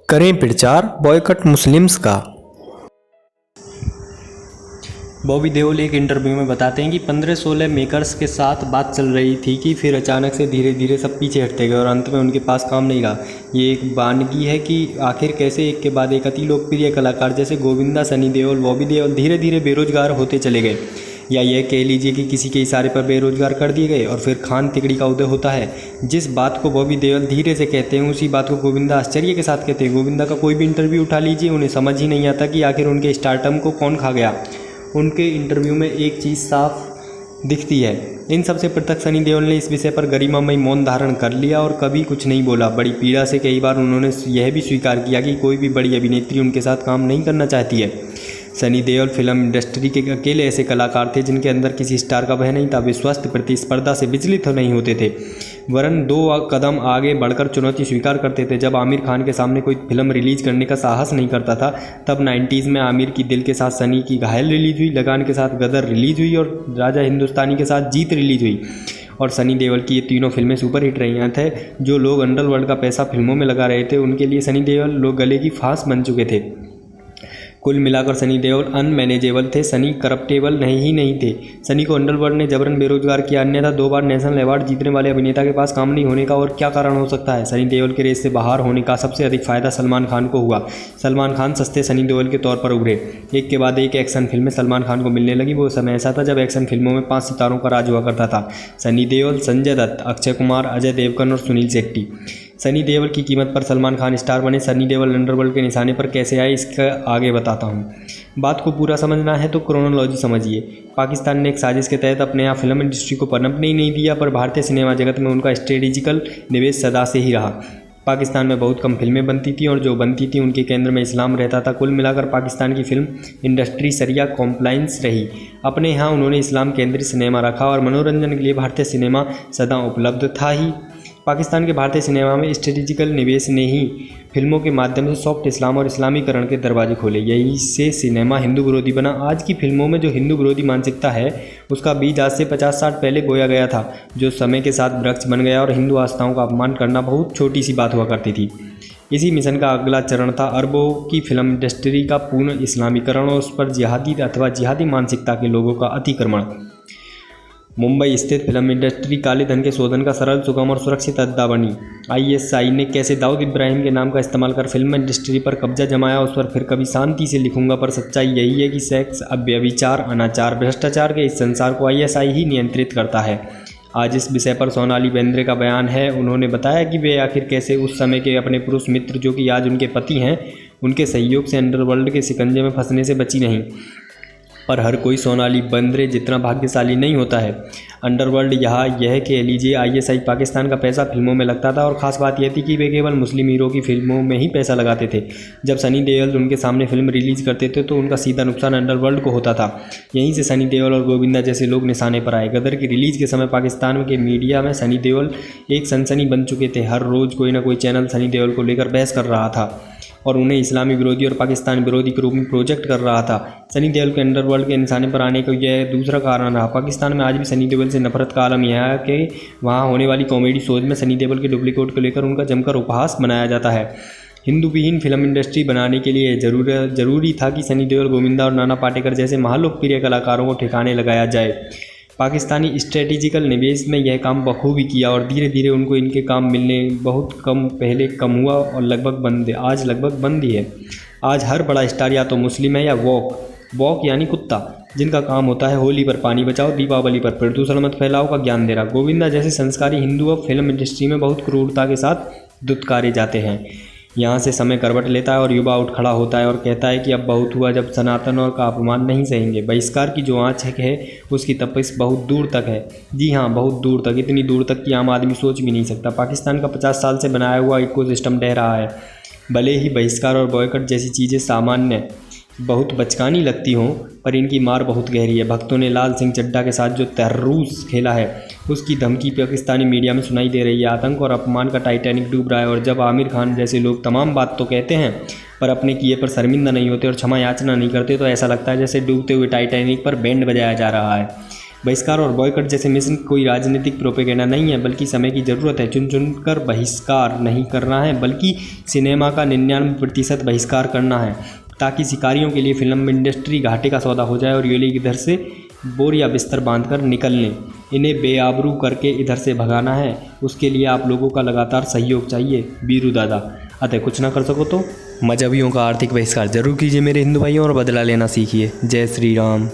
करें प्रचार boy cut Muslims का। बॉबी देओल एक इंटरव्यू में बताते हैं कि 15-16 मेकर्स के साथ बात चल रही थी कि फिर अचानक से धीरे धीरे सब पीछे हटते गए और अंत में उनके पास काम नहीं रहा। ये एक वानगी है कि आखिर कैसे एक के बाद एक अति लोकप्रिय कलाकार जैसे गोविंदा, सनी देओल, बॉबी देओल धीरे धीरे बेरोजगार होते चले गए, या यह कह लीजिए कि किसी के इशारे पर बेरोजगार कर दिए गए और फिर खान तिकड़ी का उदय होता है। जिस बात को बॉबी देओल धीरे से कहते हैं उसी बात को गोविंदा आश्चर्य के साथ कहते हैं। गोविंदा का कोई भी इंटरव्यू उठा लीजिए, उन्हें समझ ही नहीं आता कि आखिर उनके स्टार्टअप को कौन खा गया। उनके इंटरव्यू में एक चीज़ साफ दिखती है, इन सबसे पृथक सनी देओल ने इस विषय पर गरिमामय मौन धारण कर लिया और कभी कुछ नहीं बोला। बड़ी पीड़ा से कई बार उन्होंने यह भी स्वीकार किया कि कोई भी बड़ी अभिनेत्री उनके साथ काम नहीं करना चाहती है। सनी देओल फिल्म इंडस्ट्री के अकेले ऐसे कलाकार थे जिनके अंदर किसी स्टार का भय नहीं था। वे स्वस्थ प्रतिस्पर्धा से विचलित नहीं होते थे, वरन 2 कदम आगे बढ़कर चुनौती स्वीकार करते थे। जब आमिर खान के सामने कोई फिल्म रिलीज करने का साहस नहीं करता था, तब 90s में आमिर की दिल के साथ सनी की घायल रिलीज हुई, लगान के साथ गदर रिलीज हुई और राजा हिंदुस्तानी के साथ जीत रिलीज हुई। और सनी देओल की ये तीनों फिल्में सुपरहिट रही थे। जो लोग अंडरवर्ल्ड का पैसा फिल्मों में लगा रहे थे, उनके लिए सनी देओल लोग गले की फांस बन चुके थे। कुल मिलाकर सनी देओल अनमैनेजेबल थे, सनी करप्टेबल नहीं थे। सनी को अंडरवर्ल्ड ने जबरन बेरोजगार किया, अन्यथा 2 बार नेशनल अवार्ड जीतने वाले अभिनेता के पास काम नहीं होने का और क्या कारण हो सकता है। सनी देओल के रेस से बाहर होने का सबसे अधिक फायदा सलमान खान को हुआ। सलमान खान सस्ते सनी देओल के तौर पर उभरे। एक के बाद एक एक्शन फिल्में सलमान खान को मिलने लगी। वो समय ऐसा था जब एक्शन फिल्मों में 5 सितारों का राज हुआ करता था: सनी देओल, संजय दत्त, अक्षय कुमार, अजय देवगन और सुनील शेट्टी। सनी देओल की कीमत पर सलमान खान स्टार बने। सनी देओल अंडरवर्ल्ड के निशाने पर कैसे आए, इसका आगे बताता हूँ। बात को पूरा समझना है तो क्रोनोलॉजी समझिए। पाकिस्तान ने एक साजिश के तहत अपने यहाँ फिल्म इंडस्ट्री को पनपने ही नहीं दिया, पर भारतीय सिनेमा जगत में उनका स्ट्रेटेजिकल निवेश सदा से ही रहा। पाकिस्तान में बहुत कम फिल्में बनती थीं और जो बनती थीं उनके केंद्र में इस्लाम रहता था। कुल मिलाकर पाकिस्तान की फिल्म इंडस्ट्री सरिया कॉम्प्लाइंस रही। अपने यहाँ उन्होंने इस्लाम केंद्रित सिनेमा रखा और मनोरंजन के लिए भारतीय सिनेमा सदा उपलब्ध था ही। पाकिस्तान के भारतीय सिनेमा में स्ट्रेटेजिकल निवेश ने ही फिल्मों के माध्यम से सॉफ्ट इस्लाम और इस्लामीकरण के दरवाजे खोले। यही से सिनेमा हिंदू विरोधी बना। आज की फिल्मों में जो हिंदू विरोधी मानसिकता है, उसका बीज आज से 50-60 पहले बोया गया था, जो समय के साथ वृक्ष बन गया और हिंदू आस्थाओं का अपमान करना बहुत छोटी सी बात हुआ करती थी। इसी मिशन का अगला चरण था अरबों की फिल्म इंडस्ट्री का पूर्ण इस्लामीकरण और उस पर जिहादी अथवा जिहादी मानसिकता के लोगों का अतिक्रमण। मुंबई स्थित फिल्म इंडस्ट्री काले धन के शोधन का सरल, सुगम और सुरक्षित अड्डा बनी। ISI ने कैसे दाऊद इब्राहिम के नाम का इस्तेमाल कर फिल्म इंडस्ट्री पर कब्जा जमाया, उस पर फिर कभी शांति से लिखूंगा। पर सच्चाई यही है कि सेक्स, व्यभिचार, अनाचार, भ्रष्टाचार के इस संसार को ISI ही नियंत्रित करता है। आज इस विषय पर सोनाली बेंद्रे का बयान है। उन्होंने बताया कि वे आखिर कैसे उस समय के अपने पुरुष मित्र, जो कि आज उनके पति हैं, उनके सहयोग से अंडरवर्ल्ड के शिकंजे में फंसने से बची नहीं। पर हर कोई सोनाली बेंद्रे जितना भाग्यशाली नहीं होता है। अंडरवर्ल्ड यह कह लीजिए ISI पाकिस्तान का पैसा फिल्मों में लगता था और ख़ास बात यह थी कि वे केवल मुस्लिम हीरो की फिल्मों में ही पैसा लगाते थे। जब सनी देओल उनके सामने फिल्म रिलीज करते थे तो उनका सीधा नुकसान अंडरवर्ल्ड को होता था। यहीं से सनी देओल और गोविंदा जैसे लोग निशाने पर आए। गदर की रिलीज के समय पाकिस्तान के मीडिया में सनी देओल एक सनसनी बन चुके थे। हर रोज़ कोई ना कोई चैनल सनी देओल को लेकर बहस कर रहा था और उन्हें इस्लामी विरोधी और पाकिस्तान विरोधी के रूप में प्रोजेक्ट कर रहा था। सनी देओल के अंडरवर्ल्ड के निशाने पर आने का यह दूसरा कारण रहा। पाकिस्तान में आज भी सनी देओल से नफरत का आलम यह है कि वहाँ होने वाली कॉमेडी शोज में सनी देओल के डुप्लीकेट को लेकर उनका जमकर उपहास बनाया जाता है। हिंदू विहीन फिल्म इंडस्ट्री बनाने के लिए जरूरी था कि सनी देओल, गोविंदा और नाना पाटेकर जैसे महालोकप्रिय कलाकारों को ठिकाने लगाया जाए। पाकिस्तानी स्ट्रेटेजिकल निवेश में यह काम बखूबी किया और धीरे धीरे उनको इनके काम मिलने बहुत पहले कम हुआ और आज लगभग बंद ही है। आज हर बड़ा स्टार या तो मुस्लिम है या वॉक यानी कुत्ता, जिनका काम होता है होली पर पानी बचाओ, दीपावली पर प्रदूषण मत फैलाओ का ज्ञान दे रहा। गोविंदा जैसे संस्कारी हिंदू अब फिल्म इंडस्ट्री में बहुत क्रूरता के साथ दुत्कारे जाते हैं। यहाँ से समय करवट लेता है और युवा उठ खड़ा होता है और कहता है कि अब बहुत हुआ, जब सनातन और का अपमान नहीं सहेंगे। बहिष्कार की जो आँच है उसकी तपिश बहुत दूर तक है। जी हाँ, बहुत दूर तक, इतनी दूर तक कि आम आदमी सोच भी नहीं सकता। पाकिस्तान का 50 साल से बनाया हुआ इकोसिस्टम ढह रहा है। भले ही बहिष्कार और बॉयकट जैसी चीज़ें सामान्य बहुत बचकानी लगती हों, पर इनकी मार बहुत गहरी है। भक्तों ने लाल सिंह चड्ढा के साथ जो तर्रूस खेला है, उसकी धमकी पाकिस्तानी मीडिया में सुनाई दे रही है। आतंक और अपमान का टाइटैनिक डूब रहा है और जब आमिर खान जैसे लोग तमाम बात तो कहते हैं पर अपने किए पर शर्मिंदा नहीं होते और क्षमा याचना नहीं करते, तो ऐसा लगता है जैसे डूबते हुए टाइटैनिक पर बैंड बजाया जा रहा है। बहिष्कार और बॉयकॉट जैसे मिशन कोई राजनीतिक प्रोपेगेंडा नहीं है, बल्कि समय की ज़रूरत है। चुन चुन कर बहिष्कार नहीं करना है, बल्कि सिनेमा का 99% बहिष्कार करना है, ताकि शिकारियों के लिए फिल्म इंडस्ट्री घाटे का सौदा हो जाए और ये लोग इधर से बोर या बिस्तर बांधकर निकल लें। इन्हें बेआबरू करके इधर से भगाना है, उसके लिए आप लोगों का लगातार सहयोग चाहिए बीरू दादा। अतः कुछ ना कर सको तो मजहबियों का आर्थिक बहिष्कार जरूर कीजिए मेरे हिंदू भाइयों, और बदला लेना सीखिए। जय श्री राम।